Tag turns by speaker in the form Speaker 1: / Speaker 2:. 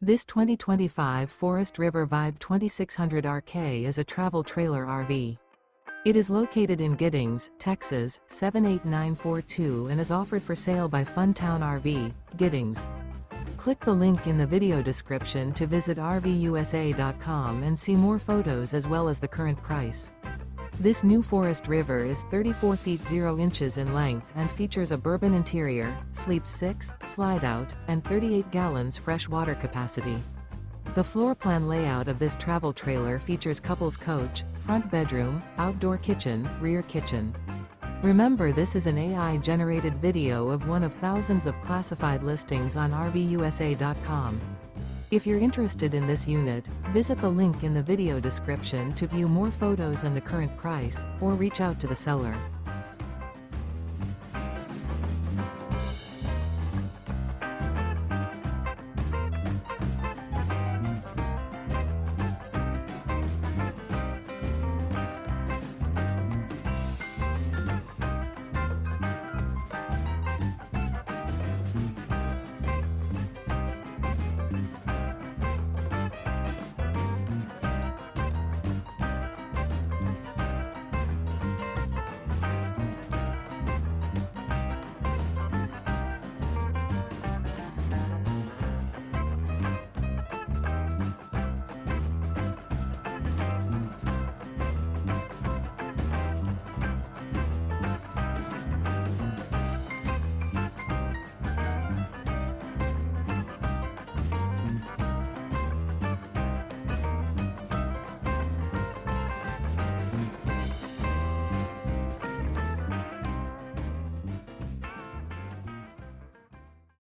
Speaker 1: This 2025 Forest River Vibe 2600 RK is a travel trailer RV. It is located in Giddings, Texas, 78942 and is offered for sale by Funtown RV, Giddings. Click the link in the video description to visit RVUSA.com and see more photos as well as the current price. This new Forest River is 34 feet 0 inches in length and features a bourbon interior, sleeps 6, slide-out, and 38 gallons fresh water capacity. The floor plan layout of this travel trailer features couples coach, front bedroom, outdoor kitchen, rear kitchen. Remember, this is an AI-generated video of one of thousands of classified listings on RVUSA.com. If you're interested in this unit, visit the link in the video description to view more photos and the current price, or reach out to the seller.